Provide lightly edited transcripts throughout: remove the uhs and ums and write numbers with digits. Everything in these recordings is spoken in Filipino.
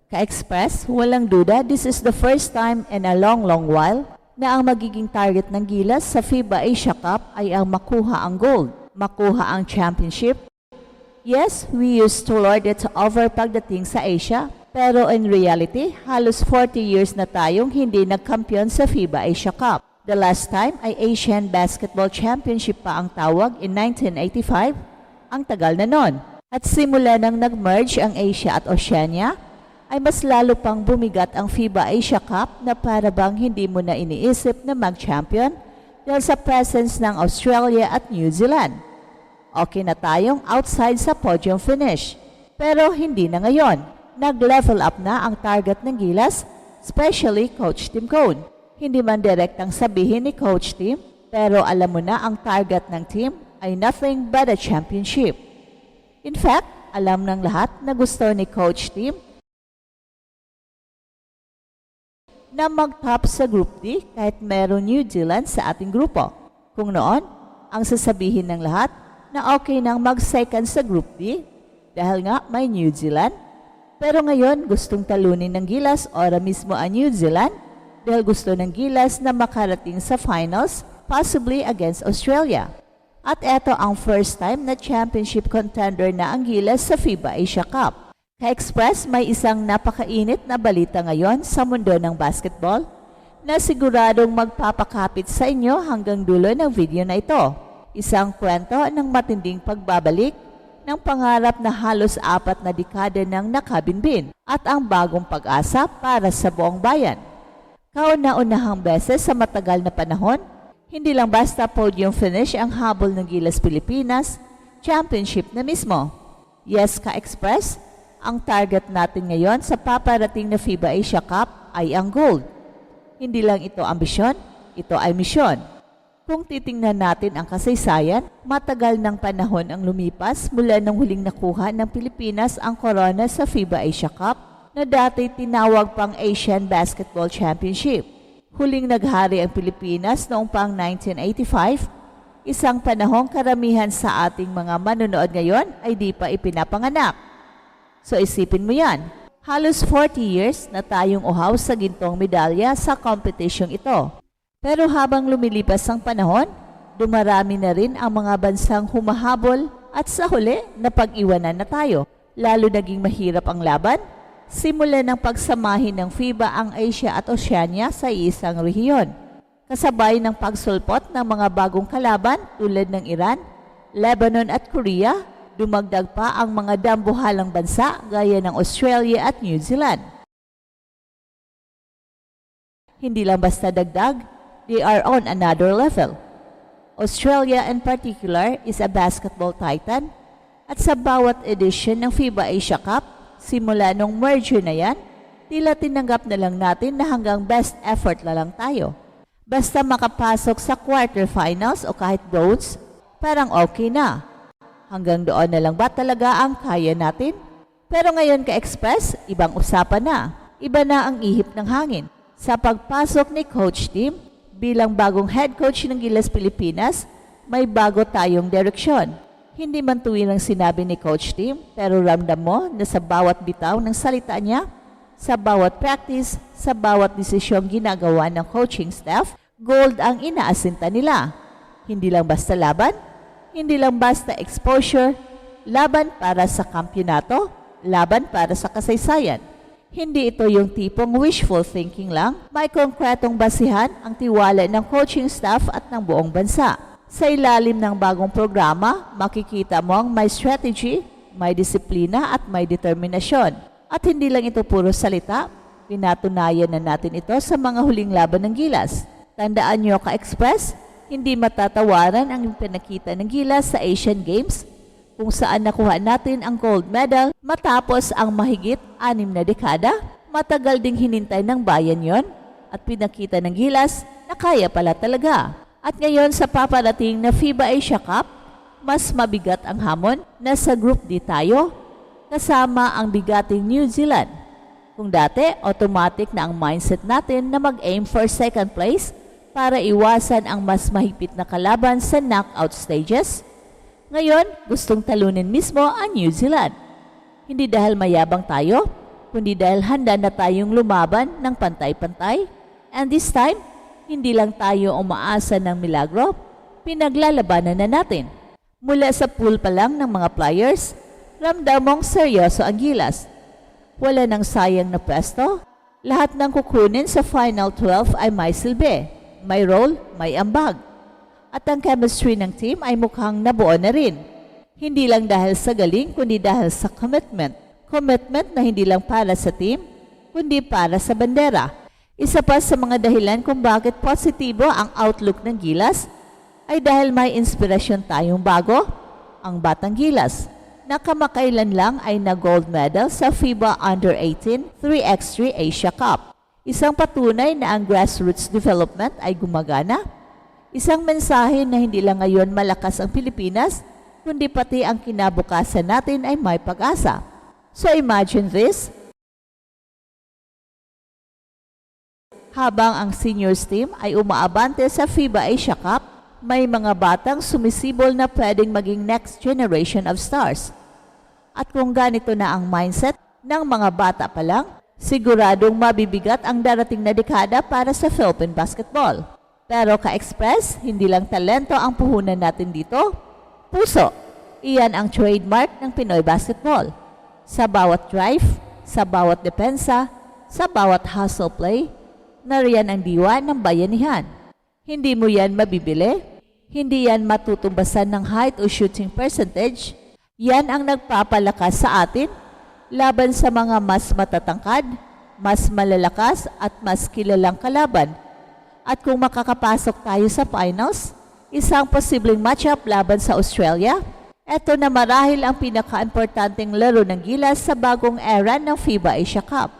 Ka-Express, walang duda, this is the first time in a long while na ang magiging target ng Gilas sa FIBA Asia Cup ay ang makuha ang gold, makuha ang championship. Yes, we used to lord it over pagdating sa Asia, pero in reality, halos 40 years na tayong hindi nagkampiyon sa FIBA Asia Cup. The last time ay Asian Basketball Championship pa ang tawag in 1985, ang tagal na nun. At simula nang nag-merge ang Asia at Oceania, ay mas lalo pang bumigat ang FIBA Asia Cup na para bang hindi mo na iniisip na mag-champion dahil sa presence ng Australia at New Zealand. Okay na tayong outside sa podium finish. Pero hindi na ngayon. Nag-level up na ang target ng Gilas, especially Coach Tim Cone. Hindi man direktang sabihin ni Coach Tim, pero alam mo na ang target ng team ay nothing but a championship. In fact, alam ng lahat na gusto ni Coach Tim na mag-top sa Group D kahit meron New Zealand sa ating grupo. Kung noon, ang sasabihin ng lahat na okay nang mag-second sa Group D dahil nga may New Zealand. Pero ngayon, gustong talunin ng Gilas ora mismo ang New Zealand dahil gusto ng Gilas na makarating sa finals, possibly against Australia. At eto ang first time na championship contender na ang Gilas sa FIBA Asia Cup. Ka-Express, may isang napakainit na balita ngayon sa mundo ng basketball na siguradong magpapakapit sa inyo hanggang dulo ng video na ito. Isang kwento ng matinding pagbabalik ng pangarap na halos 4 na dekada ng nakabinbin at ang bagong pag-asa para sa buong bayan. Kauna-unahang beses sa matagal na panahon, hindi lang basta podium finish ang habol ng Gilas Pilipinas, championship na mismo. Yes, Ka-Express, ang target natin ngayon sa paparating na FIBA Asia Cup ay ang gold. Hindi lang ito ambisyon, ito ay misyon. Kung titingnan natin ang kasaysayan, matagal ng panahon ang lumipas mula nang huling nakuha ng Pilipinas ang korona sa FIBA Asia Cup na dati tinawag pang Asian Basketball Championship. Huling naghari ang Pilipinas noong pang 1985, isang panahong karamihan sa ating mga manonood ngayon ay di pa ipinapanganak. So isipin mo yan, halos 40 years na tayong uhaw sa gintong medalya sa competition ito. Pero habang lumilipas ang panahon, dumarami na rin ang mga bansang humahabol at sa huli napag-iwanan na tayo. Lalo naging mahirap ang laban, simula ng pagsamahin ng FIBA ang Asia at Oceania sa isang rehiyon. Kasabay ng pagsulpot ng mga bagong kalaban tulad ng Iran, Lebanon at Korea, dumagdag pa ang mga dambuhalang bansa gaya ng Australia at New Zealand. Hindi lang basta dagdag, they are on another level. Australia in particular is a basketball titan at sa bawat edition ng FIBA Asia Cup, simula nung merger na yan, tila tinanggap na lang natin na hanggang best effort na lang tayo. Basta makapasok sa quarterfinals o kahit bronze, parang okay na. Hanggang doon na lang ba talaga ang kaya natin? Pero ngayon Ka-Express, ibang usapan na. Iba na ang ihip ng hangin. Sa pagpasok ni Coach Tim, bilang bagong head coach ng Gilas Pilipinas, may bago tayong direksyon. Hindi man tuwirang sinabi ni Coach Tim, pero ramdam mo na sa bawat bitaw ng salita niya, sa bawat practice, sa bawat desisyong ginagawa ng coaching staff, gold ang inaasinta nila. Hindi lang basta laban, hindi lang basta exposure, laban para sa kampyonato, laban para sa kasaysayan. Hindi ito yung tipong wishful thinking lang, may konkretong basihan ang tiwala ng coaching staff at ng buong bansa. Sa ilalim ng bagong programa, makikita mo ang may strategy, may disiplina at may determinasyon. At hindi lang ito puro salita, pinatunayan na natin ito sa mga huling laban ng Gilas. Tandaan nyo Ka-Express, hindi matatawaran ang pinakita ng Gilas sa Asian Games kung saan nakuha natin ang gold medal matapos ang mahigit 6 na dekada. Matagal ding hinintay ng bayan yon at pinakita ng Gilas na kaya pala talaga. At ngayon sa paparating na FIBA Asia Cup, mas mabigat ang hamon na sa Group D tayo kasama ang bigating New Zealand. Kung dati, automatic na ang mindset natin na mag-aim for second place para iwasan ang mas mahigpit na kalaban sa knockout stages, ngayon gustong talunin mismo ang New Zealand. Hindi dahil mayabang tayo, kundi dahil handa na tayong lumaban ng pantay-pantay. And this time, hindi lang tayo umaasa ng milagro, pinaglalabanan na natin. Mula sa pool pa lang ng mga players, ramdam mong seryoso ang Gilas. Wala nang sayang na pwesto, lahat ng kukunin sa Final 12 ay may silbi, may role, may ambag. At ang chemistry ng team ay mukhang nabuo na rin. Hindi lang dahil sa galing, kundi dahil sa commitment. Commitment na hindi lang para sa team, kundi para sa bandera. Isa pa sa mga dahilan kung bakit positibo ang outlook ng Gilas ay dahil may inspirasyon tayong bago, ang Batang Gilas, na kamakailan lang ay na-gold medal sa FIBA Under-18 3x3 Asia Cup. Isang patunay na ang grassroots development ay gumagana. Isang mensahe na hindi lang ngayon malakas ang Pilipinas, kundi pati ang kinabukasan natin ay may pag-asa. So imagine this. Habang ang seniors team ay umaabante sa FIBA Asia Cup, may mga batang sumisibol na pwedeng maging next generation of stars. At kung ganito na ang mindset ng mga bata pa lang, siguradong mabibigat ang darating na dekada para sa Philippine basketball. Pero ka-express, hindi lang talento ang puhunan natin dito, puso. Iyan ang trademark ng Pinoy basketball. Sa bawat drive, sa bawat depensa, sa bawat hustle play, nariyan ang diwa ng bayanihan. Hindi mo yan mabibili, hindi yan matutumbasan ng height o shooting percentage. Yan ang nagpapalakas sa atin laban sa mga mas matatangkad, mas malalakas at mas kilalang kalaban. At kung makakapasok tayo sa finals, isang posibleng matchup laban sa Australia, ito na marahil ang pinaka-importanteng laro ng Gilas sa bagong era ng FIBA Asia Cup.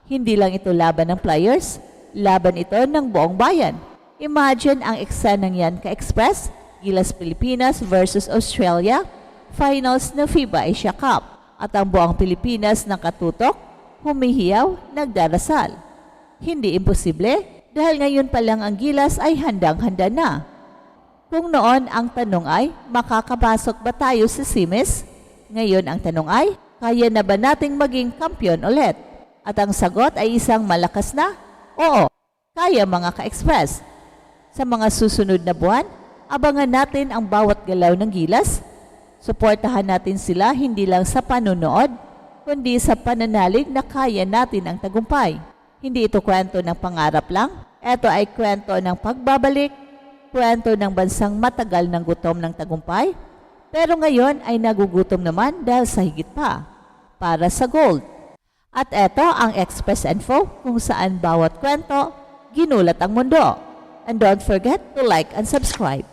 Hindi lang ito laban ng players, laban ito ng buong bayan. Imagine ang eksenang yan ka-express, Gilas Pilipinas versus Australia, finals ng FIBA Asia Cup. At ang buong Pilipinas nakatutok, humihiyaw, nagdarasal. Hindi imposible dahil ngayon pa lang ang Gilas ay handang-handa na. Kung noon ang tanong ay, makakapasok ba tayo sa semis? Ngayon ang tanong ay, kaya na ba nating maging kampiyon ulit? At ang sagot ay isang malakas na, oo, kaya mga ka-express. Sa mga susunod na buwan, abangan natin ang bawat galaw ng Gilas. Suportahan natin sila hindi lang sa panonood, kundi sa pananalig na kaya natin ang tagumpay. Hindi ito kwento ng pangarap lang, ito ay kwento ng pagbabalik, kwento ng bansang matagal ng gutom ng tagumpay, pero ngayon ay nagugutom naman dahil sa higit pa, para sa gold. At eto ang Express Info kung saan bawat kwento, ginulat ang mundo. And don't forget to like and subscribe.